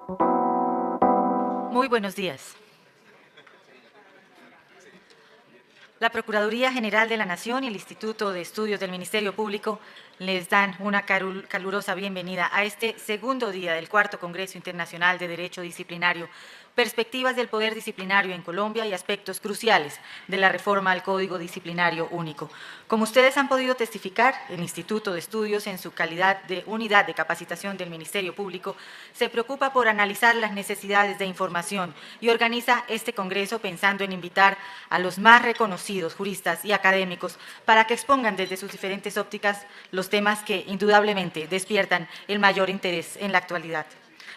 Muy buenos días. La Procuraduría General de la Nación y el Instituto de Estudios del Ministerio Público les dan una calurosa bienvenida a este segundo día del Cuarto Congreso Internacional de Derecho Disciplinario, Perspectivas del Poder Disciplinario en Colombia y aspectos cruciales de la reforma al Código Disciplinario Único. Como ustedes han podido testificar, el Instituto de Estudios, en su calidad de unidad de capacitación del Ministerio Público, se preocupa por analizar las necesidades de información y organiza este Congreso pensando en invitar a los más reconocidos juristas y académicos para que expongan desde sus diferentes ópticas los temas que indudablemente despiertan el mayor interés en la actualidad.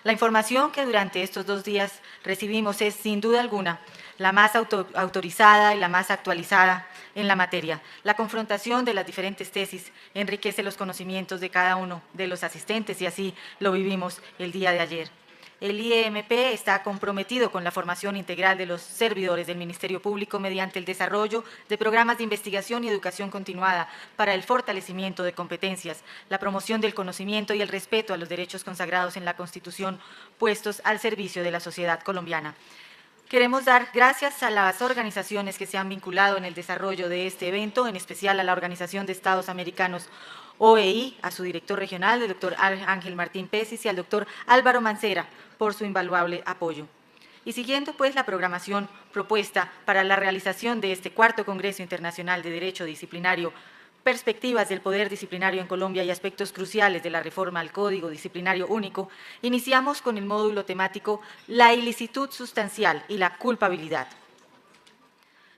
La información que durante estos 2 días recibimos es, sin duda alguna, la más autorizada y la más actualizada en la materia. La confrontación de las diferentes tesis enriquece los conocimientos de cada uno de los asistentes y así lo vivimos el día de ayer. El IEMP está comprometido con la formación integral de los servidores del Ministerio Público mediante el desarrollo de programas de investigación y educación continuada para el fortalecimiento de competencias, la promoción del conocimiento y el respeto a los derechos consagrados en la Constitución puestos al servicio de la sociedad colombiana. Queremos dar gracias a las organizaciones que se han vinculado en el desarrollo de este evento, en especial a la Organización de Estados Americanos OEI, a su director regional, el doctor Ángel Martín Pesis, y al doctor Álvaro Mancera, por su invaluable apoyo. Y siguiendo pues la programación propuesta para la realización de este cuarto Congreso Internacional de Derecho Disciplinario, Perspectivas del Poder Disciplinario en Colombia y aspectos cruciales de la reforma al Código Disciplinario Único, iniciamos con el módulo temático La ilicitud sustancial y la culpabilidad.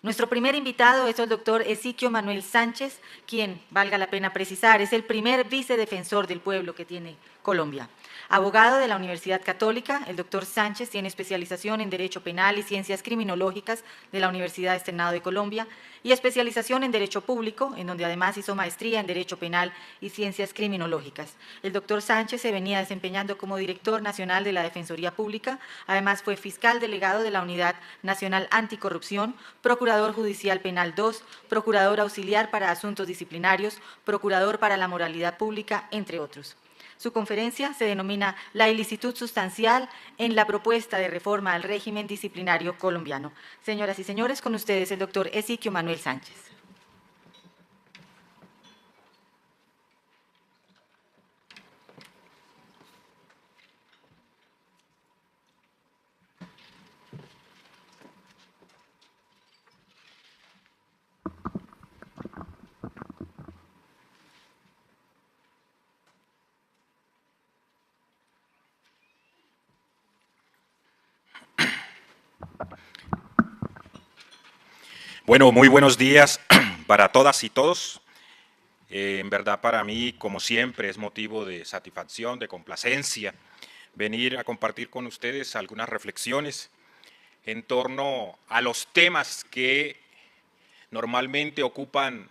Nuestro primer invitado es el doctor Ezequio Manuel Sánchez, quien, valga la pena precisar, es el primer vicedefensor del pueblo que tiene Colombia. Abogado de la Universidad Católica, el doctor Sánchez tiene especialización en Derecho Penal y Ciencias Criminológicas de la Universidad Externado de Colombia y especialización en Derecho Público, en donde además hizo maestría en Derecho Penal y Ciencias Criminológicas. El doctor Sánchez se venía desempeñando como director nacional de la Defensoría Pública, además fue fiscal delegado de la Unidad Nacional Anticorrupción, procurador judicial penal 2, procurador auxiliar para asuntos disciplinarios, procurador para la moralidad pública, entre otros. Su conferencia se denomina La ilicitud sustancial en la propuesta de reforma al régimen disciplinario colombiano. Señoras y señores, con ustedes el doctor Ezequio Manuel Sánchez. Bueno, muy buenos días para todas y todos. En verdad, para mí, como siempre, es motivo de satisfacción, de complacencia, venir a compartir con ustedes algunas reflexiones en torno a los temas que normalmente ocupan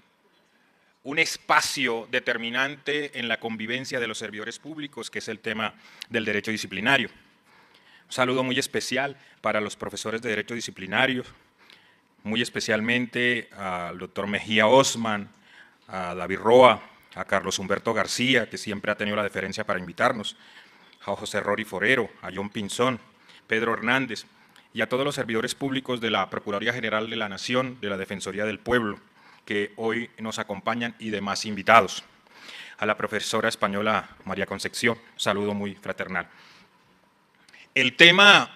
un espacio determinante en la convivencia de los servidores públicos, que es el tema del derecho disciplinario. Un saludo muy especial para los profesores de derecho disciplinario, muy especialmente al doctor Mejía Osman, a David Roa, a Carlos Humberto García, que siempre ha tenido la deferencia para invitarnos, a José Rory Forero, a John Pinzón, Pedro Hernández, y a todos los servidores públicos de la Procuraduría General de la Nación, de la Defensoría del Pueblo, que hoy nos acompañan, y demás invitados. A la profesora española María Concepción, un saludo muy fraternal. El tema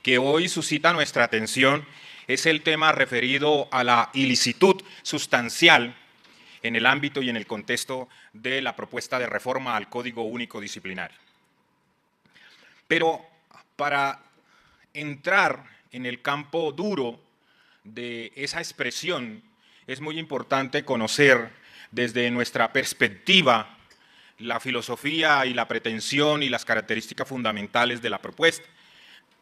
que hoy suscita nuestra atención es el tema referido a la ilicitud sustancial en el ámbito y en el contexto de la propuesta de reforma al Código Único Disciplinario. Pero para entrar en el campo duro de esa expresión, es muy importante conocer desde nuestra perspectiva la filosofía y la pretensión y las características fundamentales de la propuesta.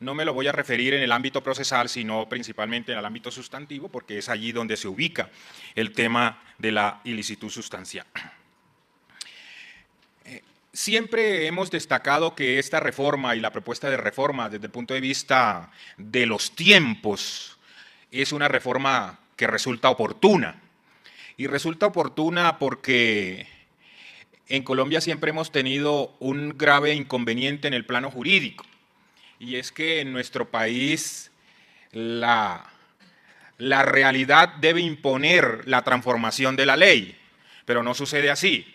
No me lo voy a referir en el ámbito procesal, sino principalmente en el ámbito sustantivo, porque es allí donde se ubica el tema de la ilicitud sustancial. Siempre hemos destacado que esta reforma y la propuesta de reforma, desde el punto de vista de los tiempos, es una reforma que resulta oportuna. Y resulta oportuna porque en Colombia siempre hemos tenido un grave inconveniente en el plano jurídico, y es que en nuestro país la realidad debe imponer la transformación de la ley, pero no sucede así.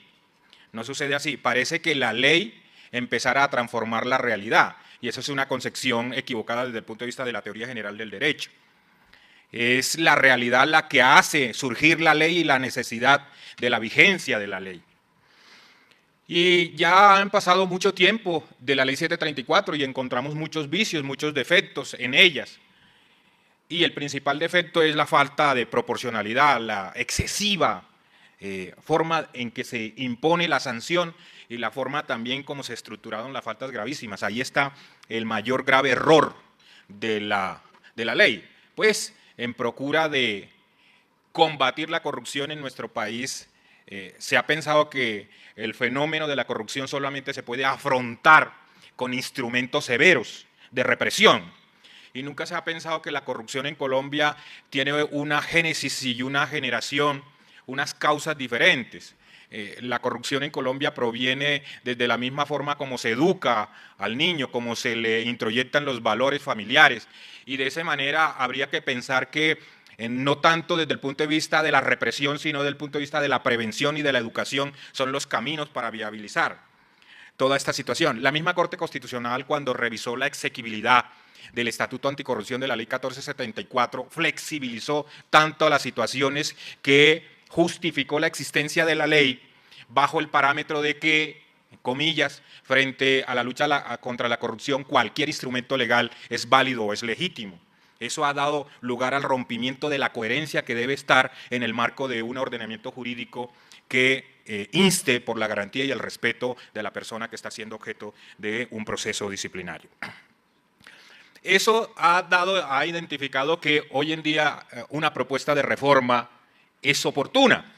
No sucede así. Parece que la ley empezará a transformar la realidad, y eso es una concepción equivocada desde el punto de vista de la teoría general del derecho. Es la realidad la que hace surgir la ley y la necesidad de la vigencia de la ley. Y ya han pasado mucho tiempo de la ley 734 y encontramos muchos vicios, muchos defectos en ellas. Y el principal defecto es la falta de proporcionalidad, la excesiva forma en que se impone la sanción y la forma también como se estructuraron las faltas gravísimas. Ahí está el mayor grave error de la ley. Pues en procura de combatir la corrupción en nuestro país, se ha pensado que el fenómeno de la corrupción solamente se puede afrontar con instrumentos severos de represión. Y nunca se ha pensado que la corrupción en Colombia tiene una génesis y una generación, unas causas diferentes. La corrupción en Colombia proviene desde la misma forma como se educa al niño, como se le introyectan los valores familiares. Y de esa manera habría que pensar que no tanto desde el punto de vista de la represión, sino desde el punto de vista de la prevención y de la educación son los caminos para viabilizar toda esta situación. La misma Corte Constitucional, cuando revisó la exequibilidad del Estatuto Anticorrupción de la Ley 1474, flexibilizó tanto las situaciones que justificó la existencia de la ley bajo el parámetro de que, comillas, frente a la lucha contra la corrupción, cualquier instrumento legal es válido o es legítimo. Eso ha dado lugar al rompimiento de la coherencia que debe estar en el marco de un ordenamiento jurídico que inste por la garantía y el respeto de la persona que está siendo objeto de un proceso disciplinario. Eso ha identificado que hoy en día una propuesta de reforma es oportuna.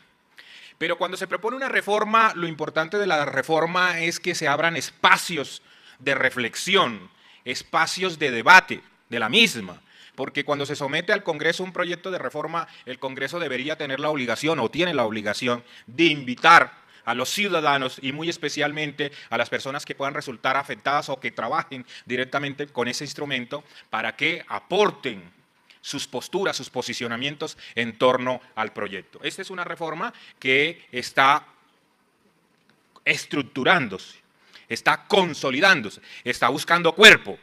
Pero cuando se propone una reforma, lo importante de la reforma es que se abran espacios de reflexión, espacios de debate de la misma. Porque cuando se somete al Congreso un proyecto de reforma, el Congreso debería tener la obligación o tiene la obligación de invitar a los ciudadanos y muy especialmente a las personas que puedan resultar afectadas o que trabajen directamente con ese instrumento para que aporten sus posturas, sus posicionamientos en torno al proyecto. Esta es una reforma que está estructurándose, está consolidándose, está buscando cuerpo,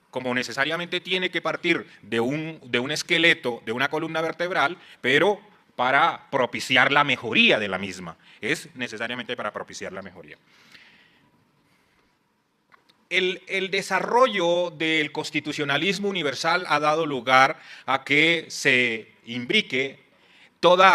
como necesariamente tiene que partir de un esqueleto, de una columna vertebral, pero para propiciar la mejoría de la misma. Es necesariamente para propiciar la mejoría. El desarrollo del constitucionalismo universal ha dado lugar a que se imbrique todos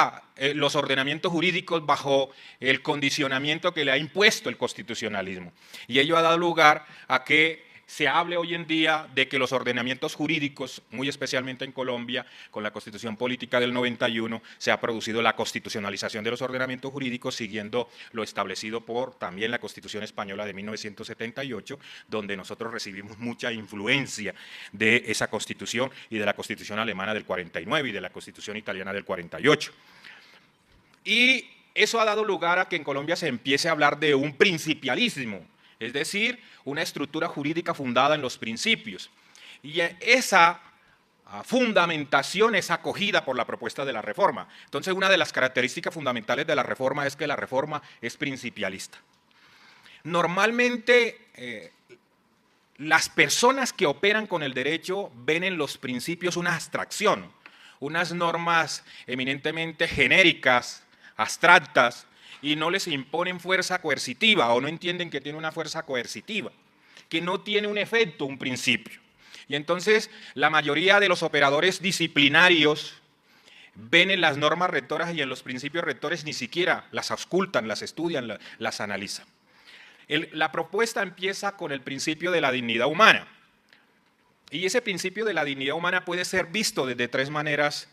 los ordenamientos jurídicos bajo el condicionamiento que le ha impuesto el constitucionalismo. Y ello ha dado lugar a que se hable hoy en día de que los ordenamientos jurídicos, muy especialmente en Colombia, con la Constitución Política del 91, se ha producido la constitucionalización de los ordenamientos jurídicos siguiendo lo establecido por también la Constitución Española de 1978, donde nosotros recibimos mucha influencia de esa Constitución y de la Constitución Alemana del 49 y de la Constitución Italiana del 48. Y eso ha dado lugar a que en Colombia se empiece a hablar de un principialismo, es decir, una estructura jurídica fundada en los principios. Y esa fundamentación es acogida por la propuesta de la reforma. Entonces, una de las características fundamentales de la reforma es que la reforma es principialista. Normalmente, las personas que operan con el derecho ven en los principios una abstracción, unas normas eminentemente genéricas, abstractas, y no les imponen fuerza coercitiva o no entienden que tiene una fuerza coercitiva, que no tiene un efecto, un principio. Y entonces la mayoría de los operadores disciplinarios ven en las normas rectoras y en los principios rectores ni siquiera las auscultan, las estudian, las analizan. La propuesta empieza con el principio de la dignidad humana. Y ese principio de la dignidad humana puede ser visto desde tres maneras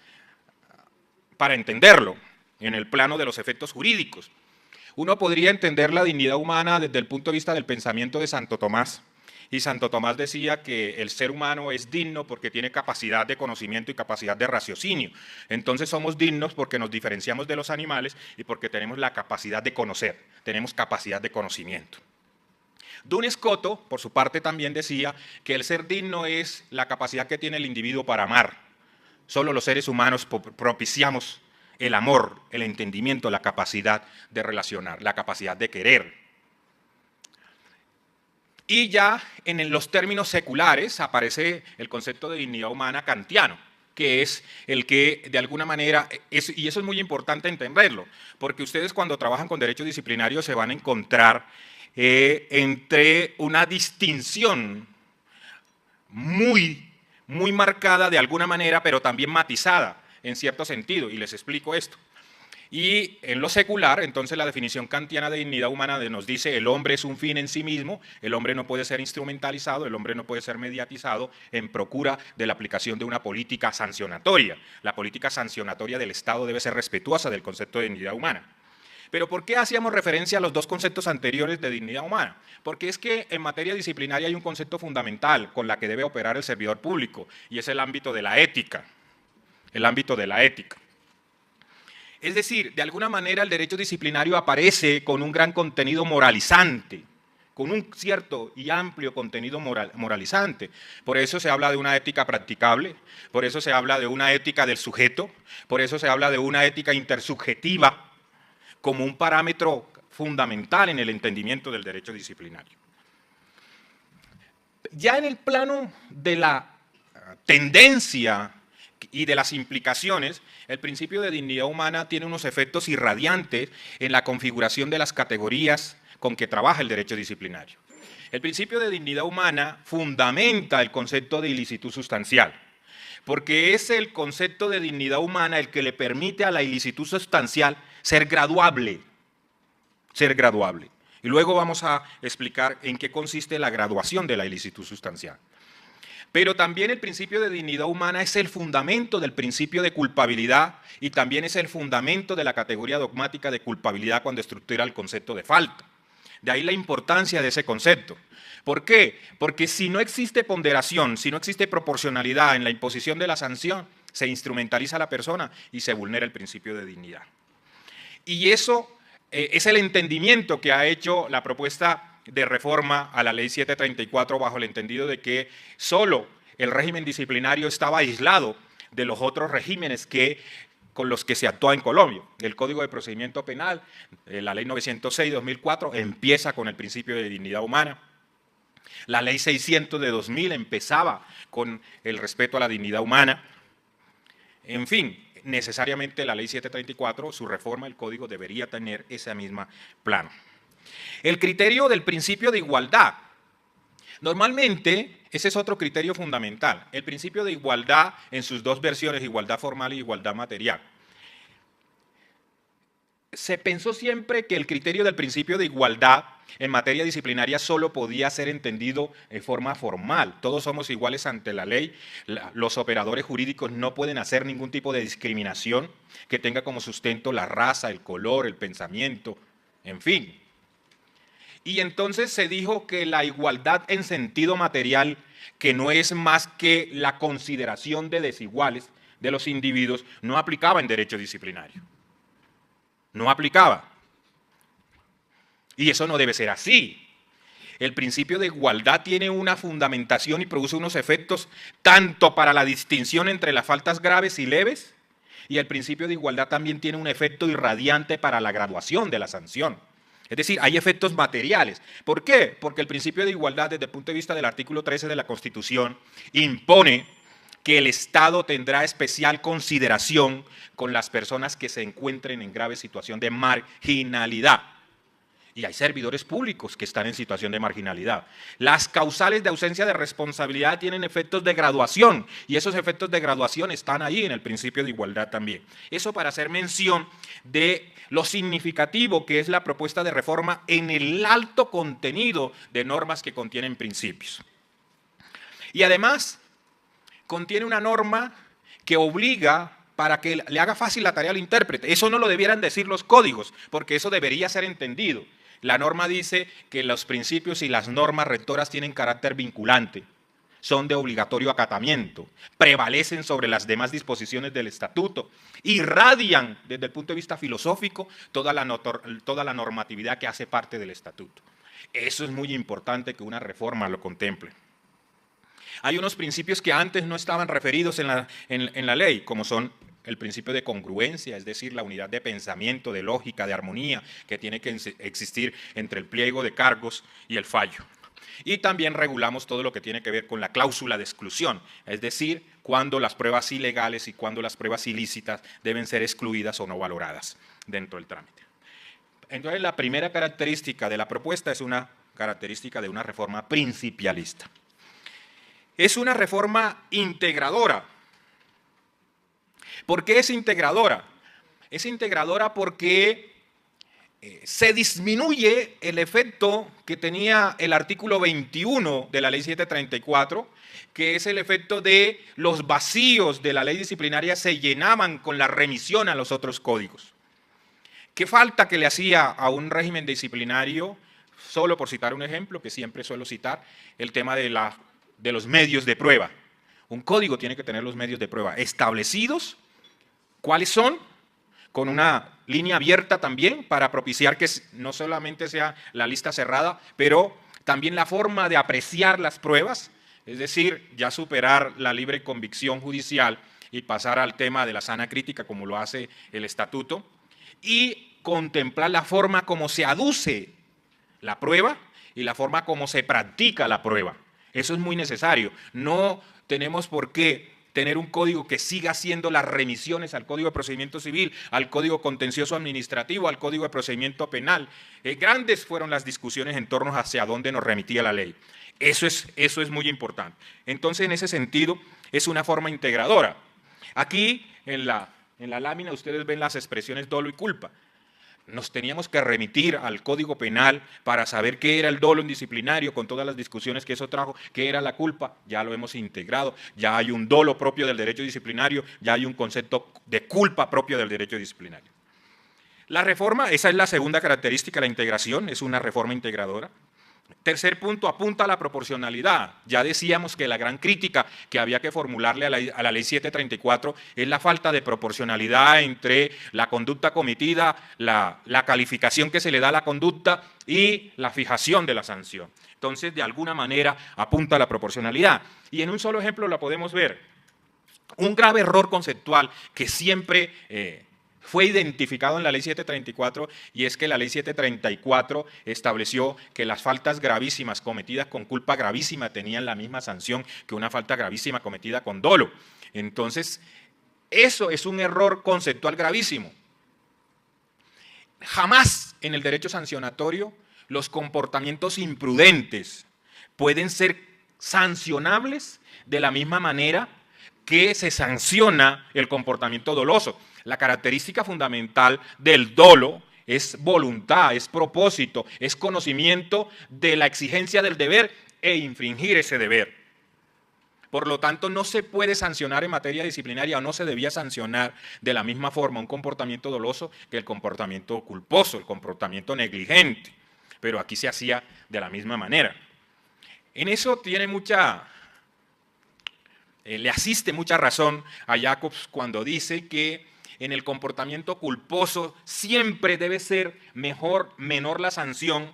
para entenderlo en el plano de los efectos jurídicos. Uno podría entender la dignidad humana desde el punto de vista del pensamiento de Santo Tomás. Y Santo Tomás decía que el ser humano es digno porque tiene capacidad de conocimiento y capacidad de raciocinio. Entonces somos dignos porque nos diferenciamos de los animales y porque tenemos la capacidad de conocer, tenemos capacidad de conocimiento. Duns Scoto, por su parte, también decía que el ser digno es la capacidad que tiene el individuo para amar. Solo los seres humanos propiciamos el amor, el entendimiento, la capacidad de relacionar, la capacidad de querer. Y ya en los términos seculares aparece el concepto de dignidad humana kantiano, que es el que de alguna manera, y eso es muy importante entenderlo, porque ustedes cuando trabajan con derecho disciplinario se van a encontrar entre una distinción muy marcada de alguna manera, pero también matizada en cierto sentido, y les explico esto. Y en lo secular, entonces la definición kantiana de dignidad humana nos dice el hombre es un fin en sí mismo, el hombre no puede ser instrumentalizado, el hombre no puede ser mediatizado en procura de la aplicación de una política sancionatoria. La política sancionatoria del Estado debe ser respetuosa del concepto de dignidad humana. Pero ¿por qué hacíamos referencia a los dos conceptos anteriores de dignidad humana? Porque es que en materia disciplinaria hay un concepto fundamental con la que debe operar el servidor público, y es el ámbito de la ética. El ámbito de la ética. Es decir, de alguna manera el derecho disciplinario aparece con un gran contenido moralizante, con un cierto y amplio contenido moralizante. Por eso se habla de una ética practicable, por eso se habla de una ética del sujeto, por eso se habla de una ética intersubjetiva como un parámetro fundamental en el entendimiento del derecho disciplinario. Ya en el plano de la tendencia y de las implicaciones, el principio de dignidad humana tiene unos efectos irradiantes en la configuración de las categorías con que trabaja el derecho disciplinario. El principio de dignidad humana fundamenta el concepto de ilicitud sustancial, porque es el concepto de dignidad humana el que le permite a la ilicitud sustancial ser graduable. Y luego vamos a explicar en qué consiste la graduación de la ilicitud sustancial. Pero también el principio de dignidad humana es el fundamento del principio de culpabilidad y también es el fundamento de la categoría dogmática de culpabilidad cuando estructura el concepto de falta. De ahí la importancia de ese concepto. ¿Por qué? Porque si no existe ponderación, si no existe proporcionalidad en la imposición de la sanción, se instrumentaliza a la persona y se vulnera el principio de dignidad. Y eso es el entendimiento que ha hecho la propuesta de reforma a la ley 734 bajo el entendido de que solo el régimen disciplinario estaba aislado de los otros regímenes con los que se actúa en Colombia. El Código de Procedimiento Penal, la ley 906-2004 empieza con el principio de dignidad humana. La ley 600 de 2000 empezaba con el respeto a la dignidad humana. En fin, necesariamente la ley 734, su reforma, el Código debería tener ese mismo plano. El criterio del principio de igualdad. Normalmente, ese es otro criterio fundamental. El principio de igualdad en sus dos versiones, igualdad formal y igualdad material. Se pensó siempre que el criterio del principio de igualdad en materia disciplinaria solo podía ser entendido de forma formal. Todos somos iguales ante la ley. Los operadores jurídicos no pueden hacer ningún tipo de discriminación que tenga como sustento la raza, el color, el pensamiento, en fin. Y entonces se dijo que la igualdad en sentido material, que no es más que la consideración de desiguales de los individuos, no aplicaba en derecho disciplinario. No aplicaba. Y eso no debe ser así. El principio de igualdad tiene una fundamentación y produce unos efectos tanto para la distinción entre las faltas graves y leves, y el principio de igualdad también tiene un efecto irradiante para la graduación de la sanción. Es decir, hay efectos materiales. ¿Por qué? Porque el principio de igualdad, desde el punto de vista del artículo 13 de la Constitución, impone que el Estado tendrá especial consideración con las personas que se encuentren en grave situación de marginalidad. Y hay servidores públicos que están en situación de marginalidad. Las causales de ausencia de responsabilidad tienen efectos de graduación, y esos efectos de graduación están ahí en el principio de igualdad también. Eso para hacer mención de lo significativo que es la propuesta de reforma en el alto contenido de normas que contienen principios. Y además, contiene una norma que obliga para que le haga fácil la tarea al intérprete. Eso no lo debieran decir los códigos, porque eso debería ser entendido. La norma dice que los principios y las normas rectoras tienen carácter vinculante, son de obligatorio acatamiento, prevalecen sobre las demás disposiciones del estatuto, irradian desde el punto de vista filosófico toda la normatividad que hace parte del estatuto. Eso es muy importante que una reforma lo contemple. Hay unos principios que antes no estaban referidos en la ley, como son el principio de congruencia, es decir, la unidad de pensamiento, de lógica, de armonía que tiene que existir entre el pliego de cargos y el fallo. Y también regulamos todo lo que tiene que ver con la cláusula de exclusión, es decir, cuándo las pruebas ilegales y cuándo las pruebas ilícitas deben ser excluidas o no valoradas dentro del trámite. Entonces, la primera característica de la propuesta es una característica de una reforma principialista. Es una reforma integradora. ¿Por qué es integradora? Es integradora porque se disminuye el efecto que tenía el artículo 21 de la Ley 734, que es el efecto de los vacíos de la ley disciplinaria se llenaban con la remisión a los otros códigos. ¿Qué falta que le hacía a un régimen disciplinario? Solo por citar un ejemplo, que siempre suelo citar, el tema de los medios de prueba. Un código tiene que tener los medios de prueba establecidos. ¿Cuáles son? Con una línea abierta también para propiciar que no solamente sea la lista cerrada, pero también la forma de apreciar las pruebas, es decir, ya superar la libre convicción judicial y pasar al tema de la sana crítica como lo hace el estatuto, y contemplar la forma como se aduce la prueba y la forma como se practica la prueba. Eso es muy necesario. No tenemos por qué tener un código que siga haciendo las remisiones al Código de Procedimiento Civil, al Código Contencioso Administrativo, al Código de Procedimiento Penal. Grandes fueron las discusiones en torno hacia dónde nos remitía la ley. Eso es muy importante. Entonces, en ese sentido, es una forma integradora. Aquí, en la lámina, ustedes ven las expresiones dolo y culpa. Nos teníamos que remitir al Código Penal para saber qué era el dolo indisciplinario, con todas las discusiones que eso trajo, qué era la culpa, ya lo hemos integrado, ya hay un dolo propio del derecho disciplinario, ya hay un concepto de culpa propio del derecho disciplinario. La reforma, esa es la segunda característica, la integración, es una reforma integradora. Tercer punto, apunta a la proporcionalidad. Ya decíamos que la gran crítica que había que formularle a la ley 734 es la falta de proporcionalidad entre la conducta cometida, la calificación que se le da a la conducta y la fijación de la sanción. Entonces, de alguna manera, apunta a la proporcionalidad. Y en un solo ejemplo la podemos ver. Un grave error conceptual que siempre fue identificado en la Ley 734, y es que la Ley 734 estableció que las faltas gravísimas cometidas con culpa gravísima tenían la misma sanción que una falta gravísima cometida con dolo. Entonces, eso es un error conceptual gravísimo. Jamás en el derecho sancionatorio los comportamientos imprudentes pueden ser sancionables de la misma manera que se sanciona el comportamiento doloso. La característica fundamental del dolo es voluntad, es propósito, es conocimiento de la exigencia del deber e infringir ese deber. Por lo tanto, no se puede sancionar en materia disciplinaria o no se debía sancionar de la misma forma un comportamiento doloso que el comportamiento culposo, el comportamiento negligente. Pero aquí se hacía de la misma manera. En eso tiene le asiste mucha razón a Jacobs cuando dice que en el comportamiento culposo siempre debe ser menor la sanción,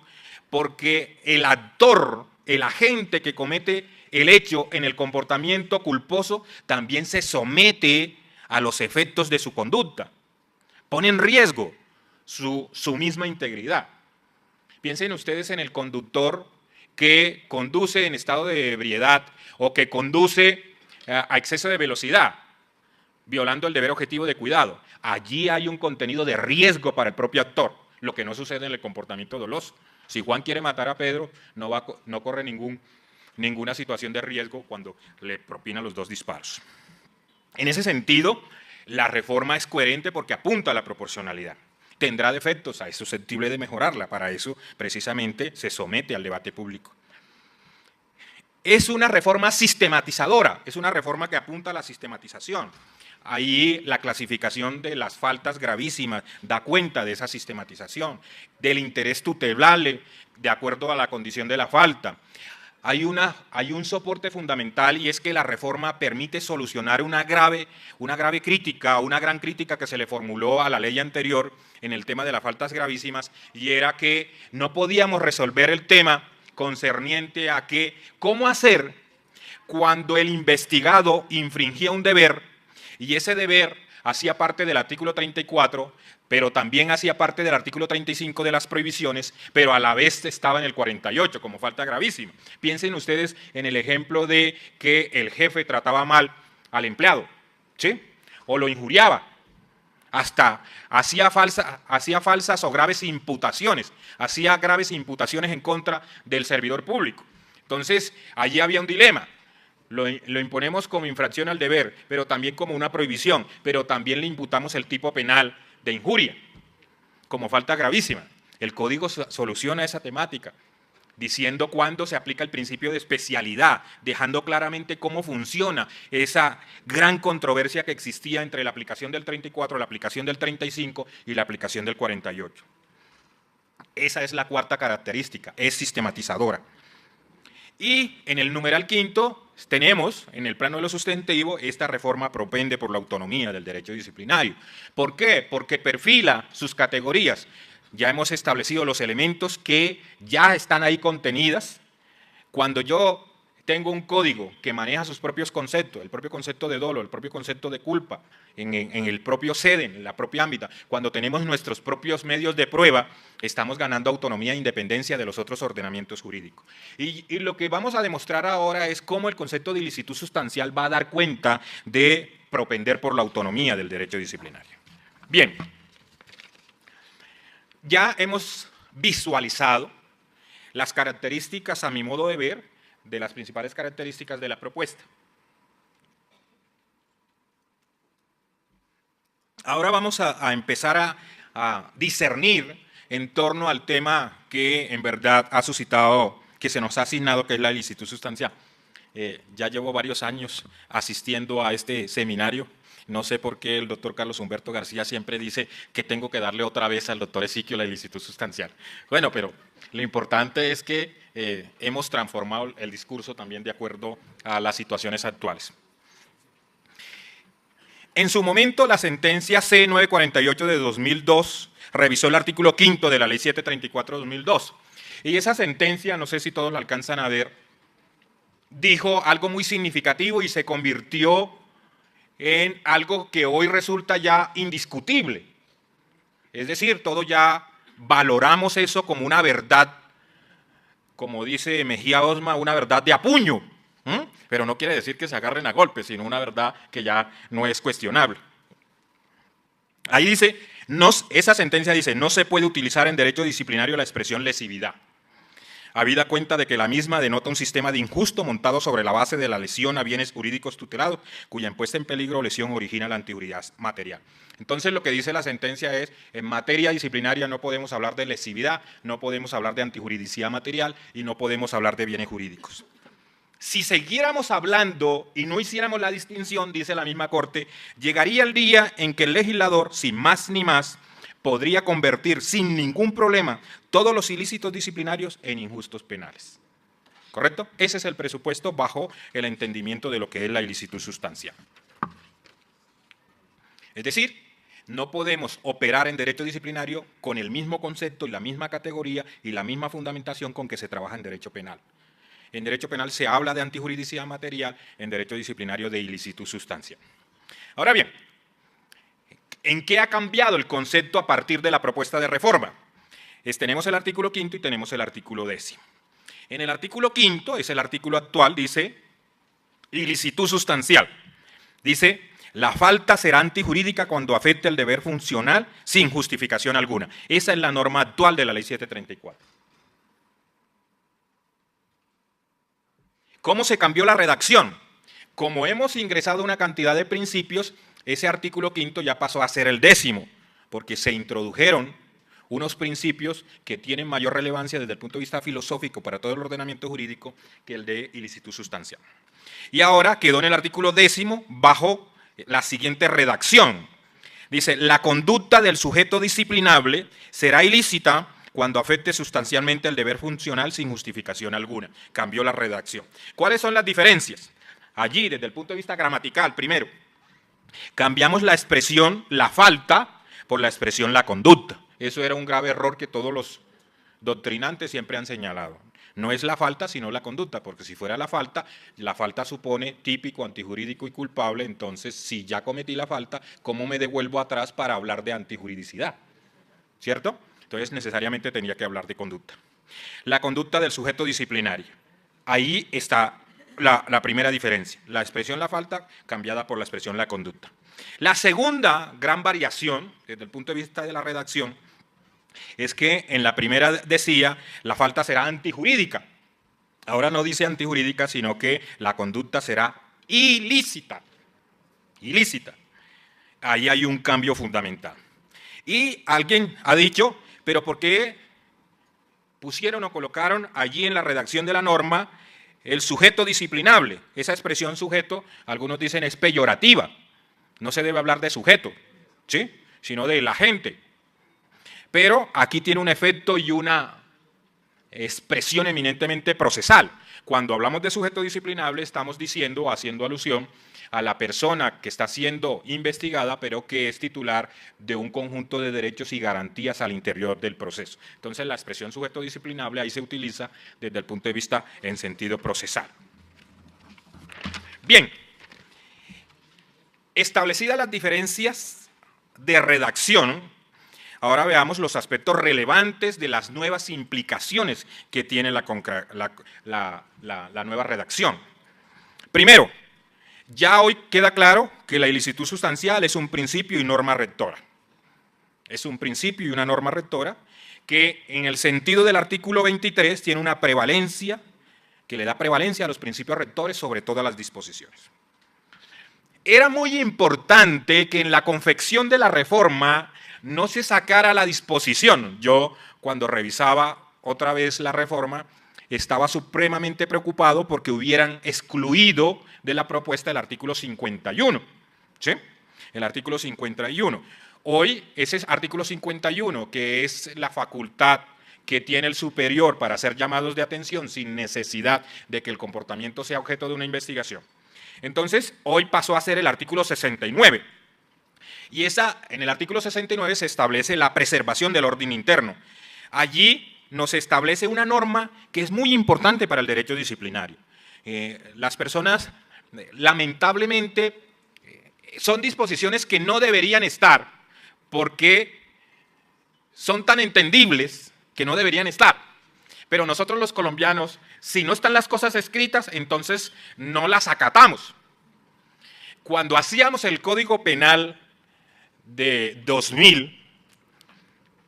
porque el actor, el agente que comete el hecho en el comportamiento culposo también se somete a los efectos de su conducta. Pone en riesgo su misma integridad. Piensen ustedes en el conductor que conduce en estado de ebriedad o que conduce a exceso de velocidad, violando el deber objetivo de cuidado. Allí hay un contenido de riesgo para el propio actor, lo que no sucede en el comportamiento doloso. Si Juan quiere matar a Pedro, no corre ninguna situación de riesgo cuando le propina los 2 disparos. En ese sentido, la reforma es coherente porque apunta a la proporcionalidad. Tendrá defectos, es susceptible de mejorarla, para eso precisamente se somete al debate público. Es una reforma sistematizadora, es una reforma que apunta a la sistematización. Ahí la clasificación de las faltas gravísimas da cuenta de esa sistematización, del interés tutelable de acuerdo a la condición de la falta. hay un soporte fundamental, y es que la reforma permite solucionar una grave crítica, una gran crítica que se le formuló a la ley anterior en el tema de las faltas gravísimas, y era que no podíamos resolver el tema concerniente a cómo hacer cuando el investigado infringía un deber, y ese deber hacía parte del artículo 34, pero también hacía parte del artículo 35 de las prohibiciones, pero a la vez estaba en el 48 como falta gravísima. Piensen ustedes en el ejemplo de que el jefe trataba mal al empleado, ¿sí? O lo injuriaba, hasta hacía falsas o graves imputaciones, hacía graves imputaciones en contra del servidor público. Entonces, allí había un dilema. Lo imponemos como infracción al deber, pero también como una prohibición, pero también le imputamos el tipo penal de injuria, como falta gravísima. El Código soluciona esa temática, diciendo cuándo se aplica el principio de especialidad, dejando claramente cómo funciona esa gran controversia que existía entre la aplicación del 34, la aplicación del 35 y la aplicación del 48. Esa es la cuarta característica, es sistematizadora. Y en el numeral quinto tenemos, en el plano de lo sustantivo, esta reforma propende por la autonomía del derecho disciplinario. ¿Por qué? Porque perfila sus categorías. Ya hemos establecido los elementos que ya están ahí contenidas. Cuando yo tengo un código que maneja sus propios conceptos, el propio concepto de dolo, el propio concepto de culpa, en el propio SEDEN, en la propia ámbita, cuando tenemos nuestros propios medios de prueba, estamos ganando autonomía e independencia de los otros ordenamientos jurídicos. Y lo que vamos a demostrar ahora es cómo el concepto de ilicitud sustancial va a dar cuenta de propender por la autonomía del derecho disciplinario. Bien, ya hemos visualizado las características, a mi modo de ver, de las principales características de la propuesta. Ahora vamos a empezar a discernir en torno al tema que en verdad ha suscitado, que se nos ha asignado, que es la ilicitud sustancial. Ya llevo varios años asistiendo a este seminario. No sé por qué el doctor Carlos Humberto García siempre dice que tengo que darle otra vez al doctor Ezequiel la ilicitud sustancial. Bueno, pero lo importante es que hemos transformado el discurso también de acuerdo a las situaciones actuales. En su momento, la sentencia C948 de 2002 revisó el artículo 5 de la Ley 734 de 2002. Y esa sentencia, no sé si todos la alcanzan a ver, dijo algo muy significativo y se convirtió en algo que hoy resulta ya indiscutible. Es decir, todos ya valoramos eso como una verdad, como dice Mejía Osma, una verdad de a puño. Pero no quiere decir que se agarren a golpes, sino una verdad que ya no es cuestionable. Ahí dice, esa sentencia dice, no se puede utilizar en derecho disciplinario la expresión lesividad, habida cuenta de que la misma denota un sistema de injusto montado sobre la base de la lesión a bienes jurídicos tutelados, cuya impuesta en peligro o lesión origina la antijuridad material. Entonces lo que dice la sentencia es, en materia disciplinaria no podemos hablar de lesividad, no podemos hablar de antijuridicidad material y no podemos hablar de bienes jurídicos. Si siguiéramos hablando y no hiciéramos la distinción, dice la misma Corte, llegaría el día en que el legislador, sin más ni más, podría convertir sin ningún problema todos los ilícitos disciplinarios en injustos penales. ¿Correcto? Ese es el presupuesto bajo el entendimiento de lo que es la ilicitud sustancial. Es decir, no podemos operar en derecho disciplinario con el mismo concepto y la misma categoría y la misma fundamentación con que se trabaja en derecho penal. En derecho penal se habla de antijuridicidad material, en derecho disciplinario de ilicitud sustancial. Ahora bien, ¿en qué ha cambiado el concepto a partir de la propuesta de reforma? Tenemos el artículo 5 y tenemos el artículo 10. En el artículo 5, es el artículo actual, dice ilicitud sustancial. Dice, la falta será antijurídica cuando afecte el deber funcional sin justificación alguna. Esa es la norma actual de la Ley 734. ¿Cómo se cambió la redacción? Como hemos ingresado una cantidad de principios, ese artículo 5 ya pasó a ser el 10º, porque se introdujeron unos principios que tienen mayor relevancia desde el punto de vista filosófico para todo el ordenamiento jurídico que el de ilicitud sustancial. Y ahora quedó en el artículo 10º bajo la siguiente redacción. Dice, la conducta del sujeto disciplinable será ilícita cuando afecte sustancialmente el deber funcional sin justificación alguna. Cambió la redacción. ¿Cuáles son las diferencias? Allí, desde el punto de vista gramatical, primero, cambiamos la expresión la falta por la expresión la conducta. Eso era un grave error que todos los doctrinantes siempre han señalado. No es la falta, sino la conducta, porque si fuera la falta supone típico, antijurídico y culpable, entonces si ya cometí la falta, ¿cómo me devuelvo atrás para hablar de antijuridicidad? ¿Cierto? Entonces necesariamente tenía que hablar de conducta. La conducta del sujeto disciplinario. Ahí está la primera diferencia, la expresión la falta cambiada por la expresión la conducta. La segunda gran variación, desde el punto de vista de la redacción, es que en la primera decía la falta será antijurídica. Ahora no dice antijurídica, sino que la conducta será ilícita. Ilícita. Ahí hay un cambio fundamental. Y alguien ha dicho, pero ¿por qué pusieron o colocaron allí en la redacción de la norma el sujeto disciplinable? Esa expresión sujeto, algunos dicen es peyorativa. No se debe hablar de sujeto, ¿sí?, sino del agente. Pero aquí tiene un efecto y una expresión eminentemente procesal. Cuando hablamos de sujeto disciplinable estamos diciendo o haciendo alusión a la persona que está siendo investigada, pero que es titular de un conjunto de derechos y garantías al interior del proceso. Entonces la expresión sujeto disciplinable ahí se utiliza desde el punto de vista en sentido procesal. Bien, establecidas las diferencias de redacción, ahora veamos los aspectos relevantes de las nuevas implicaciones que tiene la nueva redacción. Primero, ya hoy queda claro que la ilicitud sustancial es un principio y norma rectora. Es un principio y una norma rectora que en el sentido del artículo 23 tiene una prevalencia, que le da prevalencia a los principios rectores sobre todas las disposiciones. Era muy importante que en la confección de la reforma no se sacara la disposición. Yo, cuando revisaba otra vez la reforma, estaba supremamente preocupado porque hubieran excluido de la propuesta el artículo 51. ¿Sí? El artículo 51. Hoy, ese artículo 51, que es la facultad que tiene el superior para hacer llamados de atención sin necesidad de que el comportamiento sea objeto de una investigación. Entonces, hoy pasó a ser el artículo 69. Y en el artículo 69 se establece la preservación del orden interno. Allí nos establece una norma que es muy importante para el derecho disciplinario. Las personas, lamentablemente, son disposiciones que no deberían estar porque son tan entendibles que no deberían estar. Pero nosotros los colombianos, si no están las cosas escritas, entonces no las acatamos. Cuando hacíamos el Código Penal de 2000,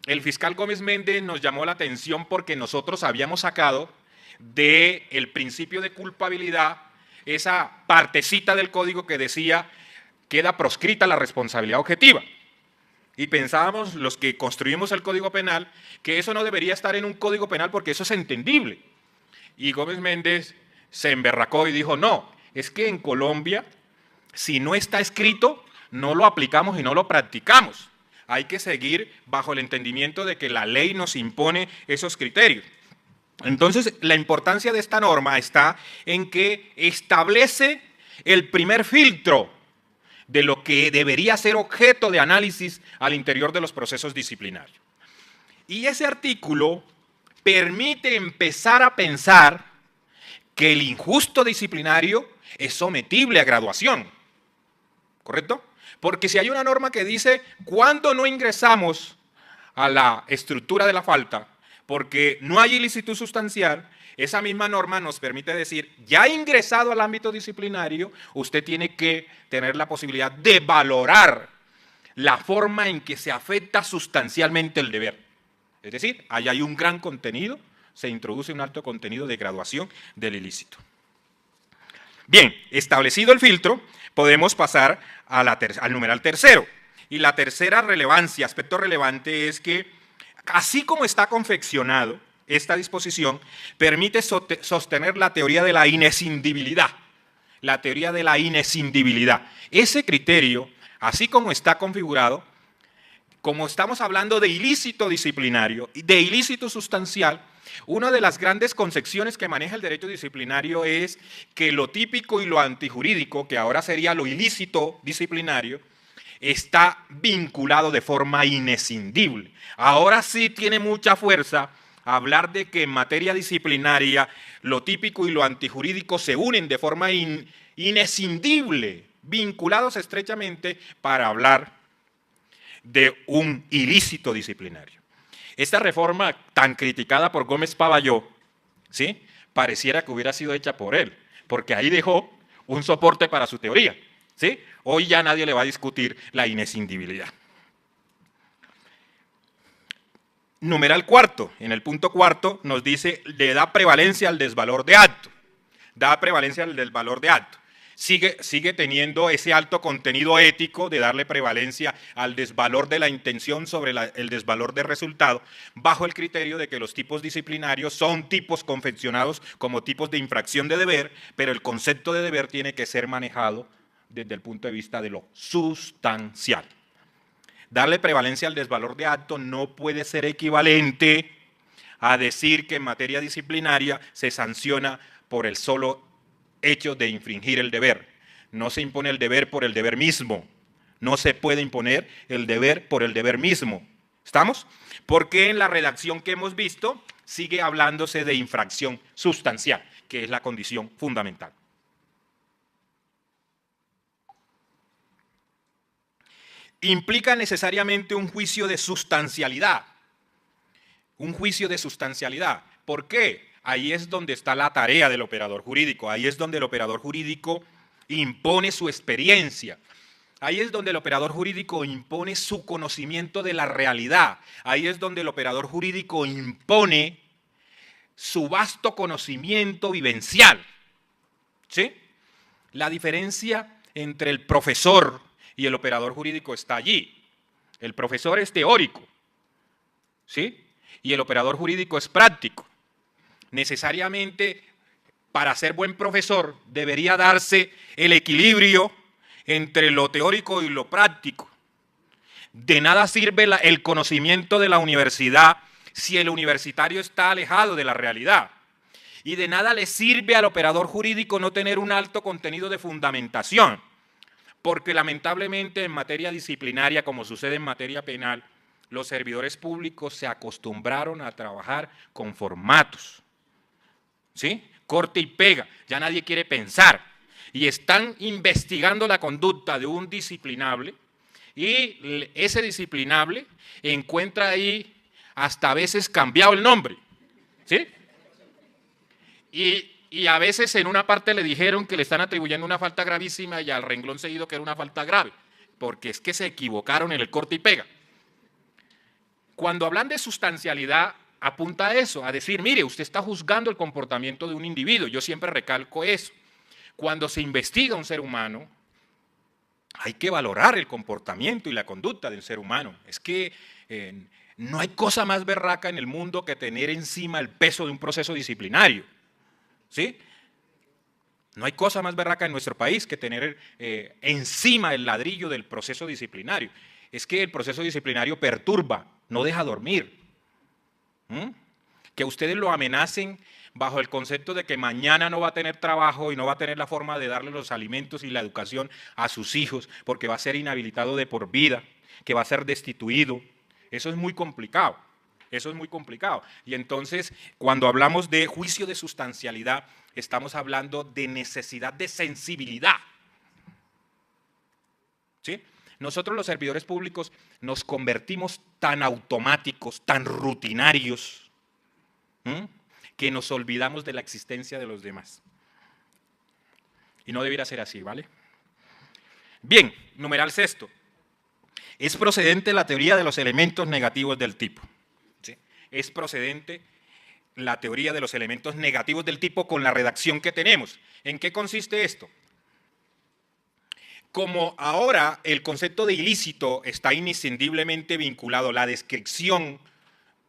el fiscal Gómez Méndez nos llamó la atención porque nosotros habíamos sacado del principio de culpabilidad esa partecita del código que decía queda proscrita la responsabilidad objetiva. Y pensábamos, los que construimos el Código Penal, que eso no debería estar en un Código Penal porque eso es entendible. Y Gómez Méndez se emberracó y dijo, no, es que en Colombia, si no está escrito, no lo aplicamos y no lo practicamos. Hay que seguir bajo el entendimiento de que la ley nos impone esos criterios. Entonces, la importancia de esta norma está en que establece el primer filtro de lo que debería ser objeto de análisis al interior de los procesos disciplinarios. Y ese artículo permite empezar a pensar que el injusto disciplinario es sometible a graduación, ¿correcto? Porque si hay una norma que dice cuándo no ingresamos a la estructura de la falta, porque no hay ilicitud sustancial, esa misma norma nos permite decir, ya ingresado al ámbito disciplinario, usted tiene que tener la posibilidad de valorar la forma en que se afecta sustancialmente el deber. Es decir, ahí hay un gran contenido, se introduce un alto contenido de graduación del ilícito. Bien, establecido el filtro, podemos pasar al numeral tercero. Y la tercera relevancia, aspecto relevante, es que así como está confeccionado, esta disposición permite sostener la teoría de la inescindibilidad. La teoría de la inescindibilidad. Ese criterio, así como está configurado, como estamos hablando de ilícito disciplinario y de ilícito sustancial, una de las grandes concepciones que maneja el derecho disciplinario es que lo típico y lo antijurídico, que ahora sería lo ilícito disciplinario, está vinculado de forma inescindible. Ahora sí tiene mucha fuerza hablar de que en materia disciplinaria lo típico y lo antijurídico se unen de forma inescindible, vinculados estrechamente para hablar de un ilícito disciplinario. Esta reforma tan criticada por Gómez Pavalló, ¿sí?, pareciera que hubiera sido hecha por él, porque ahí dejó un soporte para su teoría, ¿sí? Hoy ya nadie le va a discutir la inescindibilidad. Numeral cuarto, en el punto cuarto nos dice, le da prevalencia al desvalor de acto. Da prevalencia al desvalor de acto. Sigue teniendo ese alto contenido ético de darle prevalencia al desvalor de la intención sobre el desvalor del resultado, bajo el criterio de que los tipos disciplinarios son tipos confeccionados como tipos de infracción de deber, pero el concepto de deber tiene que ser manejado desde el punto de vista de lo sustancial. Darle prevalencia al desvalor de acto no puede ser equivalente a decir que en materia disciplinaria se sanciona por el solo hecho de infringir el deber. No se impone el deber por el deber mismo. No se puede imponer el deber por el deber mismo. ¿Estamos? Porque en la redacción que hemos visto sigue hablándose de infracción sustancial, que es la condición fundamental. Implica necesariamente un juicio de sustancialidad. Un juicio de sustancialidad. ¿Por qué? Ahí es donde está la tarea del operador jurídico. Ahí es donde el operador jurídico impone su experiencia. Ahí es donde el operador jurídico impone su conocimiento de la realidad. Ahí es donde el operador jurídico impone su vasto conocimiento vivencial. ¿Sí? La diferencia entre el profesor y el operador jurídico está allí. El profesor es teórico, ¿sí?, y el operador jurídico es práctico. Necesariamente, para ser buen profesor, debería darse el equilibrio entre lo teórico y lo práctico. De nada sirve el conocimiento de la universidad si el universitario está alejado de la realidad. Y de nada le sirve al operador jurídico no tener un alto contenido de fundamentación. Porque lamentablemente en materia disciplinaria, como sucede en materia penal, los servidores públicos se acostumbraron a trabajar con formatos, ¿sí? Corte y pega, ya nadie quiere pensar. Y están investigando la conducta de un disciplinable y ese disciplinable encuentra ahí hasta a veces cambiado el nombre, ¿sí? Y a veces en una parte le dijeron que le están atribuyendo una falta gravísima y al renglón seguido que era una falta grave, porque es que se equivocaron en el corte y pega. Cuando hablan de sustancialidad, apunta a eso, a decir, mire, usted está juzgando el comportamiento de un individuo. Yo siempre recalco eso. Cuando se investiga un ser humano, hay que valorar el comportamiento y la conducta del ser humano. Es que no hay cosa más berraca en el mundo que tener encima el peso de un proceso disciplinario. ¿Sí? No hay cosa más berraca en nuestro país que tener encima el ladrillo del proceso disciplinario. Es que el proceso disciplinario perturba, no deja dormir. Que ustedes lo amenacen bajo el concepto de que mañana no va a tener trabajo y no va a tener la forma de darle los alimentos y la educación a sus hijos porque va a ser inhabilitado de por vida, que va a ser destituido. Eso es muy complicado. Eso es muy complicado. Y entonces, cuando hablamos de juicio de sustancialidad, estamos hablando de necesidad de sensibilidad. ¿Sí? Nosotros los servidores públicos nos convertimos tan automáticos, tan rutinarios, que nos olvidamos de la existencia de los demás. Y no debiera ser así, ¿vale? Bien, numeral sexto. Es procedente la teoría de los elementos negativos del tipo. ¿Sí? Es procedente la teoría de los elementos negativos del tipo con la redacción que tenemos. ¿En qué consiste esto? Como ahora el concepto de ilícito está inescindiblemente vinculado a la descripción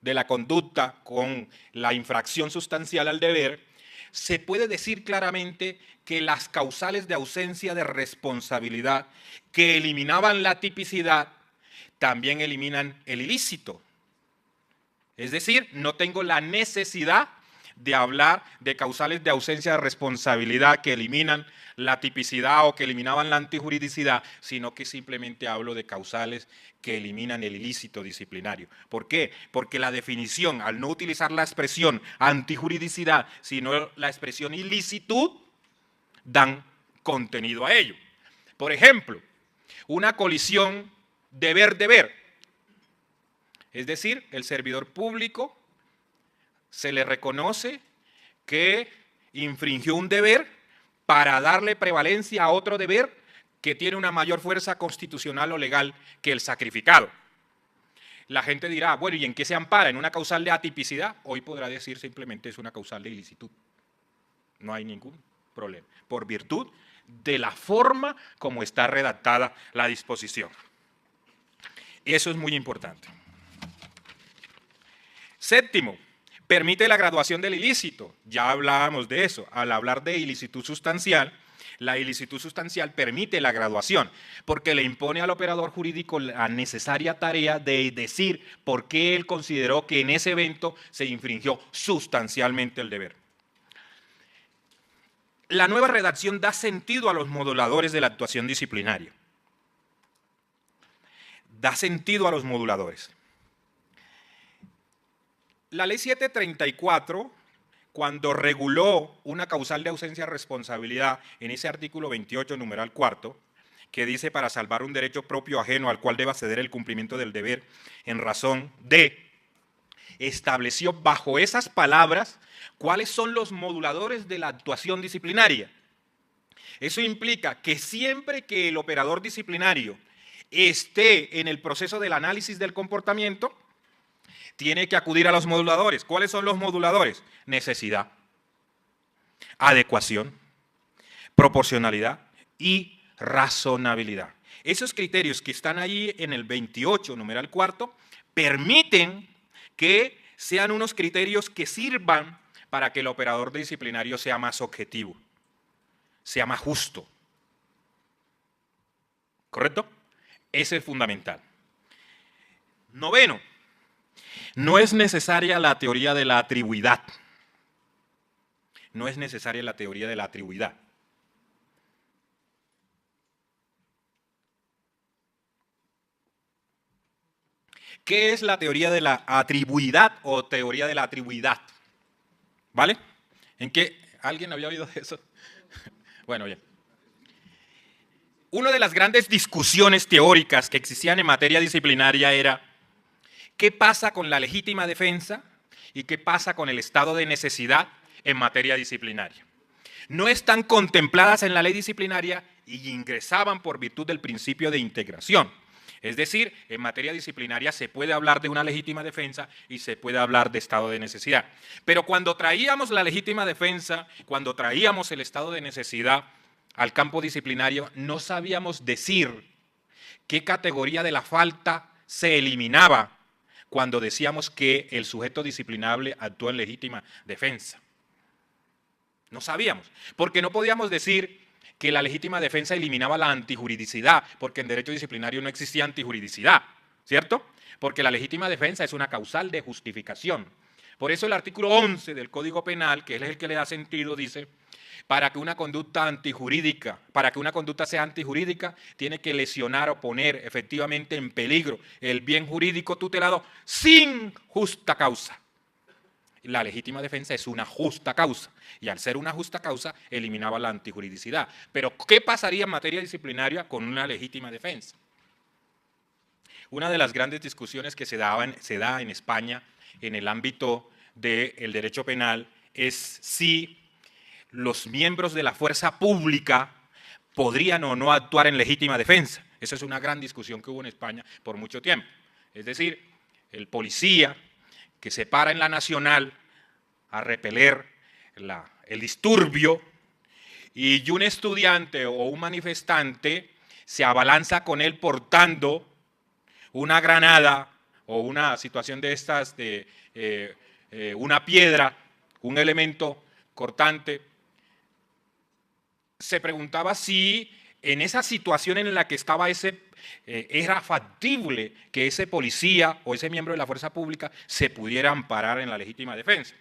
de la conducta con la infracción sustancial al deber, se puede decir claramente que las causales de ausencia de responsabilidad que eliminaban la tipicidad también eliminan el ilícito. Es decir, no tengo la necesidad de hablar de causales de ausencia de responsabilidad que eliminan la tipicidad o que eliminaban la antijuridicidad, sino que simplemente hablo de causales que eliminan el ilícito disciplinario. ¿Por qué? Porque la definición, al no utilizar la expresión antijuridicidad, sino la expresión ilicitud, dan contenido a ello. Por ejemplo, una colisión deber-deber. Es decir, el servidor público se le reconoce que infringió un deber para darle prevalencia a otro deber que tiene una mayor fuerza constitucional o legal que el sacrificado. La gente dirá, bueno, ¿y en qué se ampara? ¿En una causal de atipicidad? Hoy podrá decir simplemente es una causal de ilicitud. No hay ningún problema, por virtud de la forma como está redactada la disposición. Eso es muy importante. Séptimo, permite la graduación del ilícito. Ya hablábamos de eso. Al hablar de ilicitud sustancial, la ilicitud sustancial permite la graduación, porque le impone al operador jurídico la necesaria tarea de decir por qué él consideró que en ese evento se infringió sustancialmente el deber. La nueva redacción da sentido a los moduladores de la actuación disciplinaria. Da sentido a los moduladores. La ley 734, cuando reguló una causal de ausencia de responsabilidad en ese artículo 28, numeral cuarto, que dice para salvar un derecho propio ajeno al cual deba ceder el cumplimiento del deber en razón de, estableció bajo esas palabras cuáles son los moduladores de la actuación disciplinaria. Eso implica que siempre que el operador disciplinario esté en el proceso del análisis del comportamiento, tiene que acudir a los moduladores. ¿Cuáles son los moduladores? Necesidad, adecuación, proporcionalidad y razonabilidad. Esos criterios que están ahí en el 28, numeral cuarto, permiten que sean unos criterios que sirvan para que el operador disciplinario sea más objetivo, sea más justo. ¿Correcto? Ese es fundamental. Noveno. No es necesaria la teoría de la atribuidad. No es necesaria la teoría de la atribuidad. ¿Qué es la teoría de la atribuidad o teoría de la atribuidad? ¿Vale? ¿En qué? ¿Alguien había oído de eso? Bueno, bien. Una de las grandes discusiones teóricas que existían en materia disciplinaria era ¿qué pasa con la legítima defensa y qué pasa con el estado de necesidad en materia disciplinaria? No están contempladas en la ley disciplinaria y ingresaban por virtud del principio de integración. Es decir, en materia disciplinaria se puede hablar de una legítima defensa y se puede hablar de estado de necesidad. Pero cuando traíamos la legítima defensa, cuando traíamos el estado de necesidad al campo disciplinario, no sabíamos decir qué categoría de la falta se eliminaba cuando decíamos que el sujeto disciplinable actuó en legítima defensa. No sabíamos, porque no podíamos decir que la legítima defensa eliminaba la antijuridicidad, porque en derecho disciplinario no existía antijuridicidad, ¿cierto? Porque la legítima defensa es una causal de justificación. Por eso el artículo 11 del Código Penal, que es el que le da sentido, dice, para que una conducta antijurídica, para que una conducta sea antijurídica, tiene que lesionar o poner efectivamente en peligro el bien jurídico tutelado sin justa causa. La legítima defensa es una justa causa y al ser una justa causa eliminaba la antijuridicidad. Pero ¿qué pasaría en materia disciplinaria con una legítima defensa? Una de las grandes discusiones que se da en España en el ámbito del derecho penal es si los miembros de la fuerza pública podrían o no actuar en legítima defensa. Esa es una gran discusión que hubo en España por mucho tiempo. Es decir, el policía que se para en la Nacional a repeler el disturbio y un estudiante o un manifestante se abalanza con él portando una granada o una situación de estas, una piedra, un elemento cortante. Se preguntaba si en esa situación en la que estaba era factible que ese policía o ese miembro de la fuerza pública se pudiera amparar en la legítima defensa.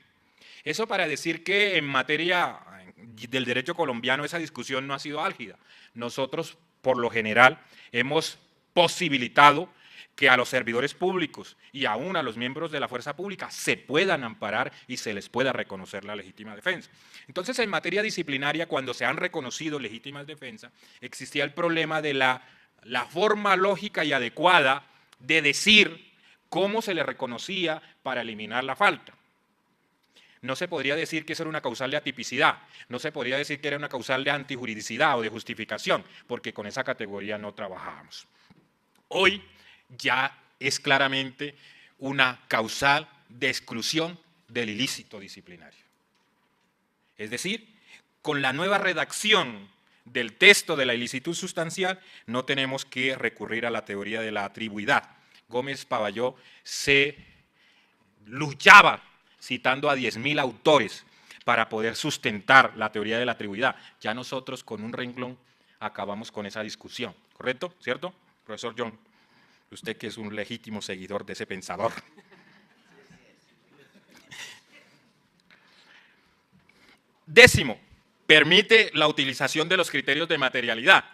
Eso para decir que en materia del derecho colombiano esa discusión no ha sido álgida. Nosotros, por lo general, hemos posibilitado que a los servidores públicos y aún a los miembros de la fuerza pública se puedan amparar y se les pueda reconocer la legítima defensa. Entonces, en materia disciplinaria, cuando se han reconocido legítimas defensas, existía el problema de la forma lógica y adecuada de decir cómo se le reconocía para eliminar la falta. No se podría decir que eso era una causal de atipicidad, no se podría decir que era una causal de antijuridicidad o de justificación, porque con esa categoría no trabajábamos. Hoy ya es claramente una causal de exclusión del ilícito disciplinario. Es decir, con la nueva redacción del texto de la ilicitud sustancial no tenemos que recurrir a la teoría de la atribuidad. Gómez Pavalló se luchaba citando a 10.000 autores para poder sustentar la teoría de la atribuidad. Ya nosotros con un renglón acabamos con esa discusión, ¿correcto? ¿Cierto, profesor John? Usted que es un legítimo seguidor de ese pensador. Décimo, permite la utilización de los criterios de materialidad.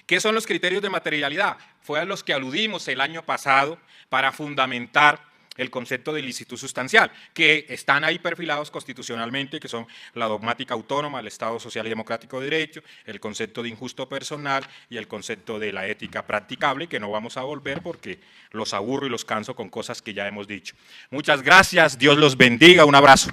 ¿Qué son los criterios de materialidad? Fue a los que aludimos el año pasado para fundamentar el concepto de ilicitud sustancial, que están ahí perfilados constitucionalmente, que son la dogmática autónoma, el Estado social y democrático de derecho, el concepto de injusto personal y el concepto de la ética practicable, que no vamos a volver porque los aburro y los canso con cosas que ya hemos dicho. Muchas gracias, Dios los bendiga, un abrazo.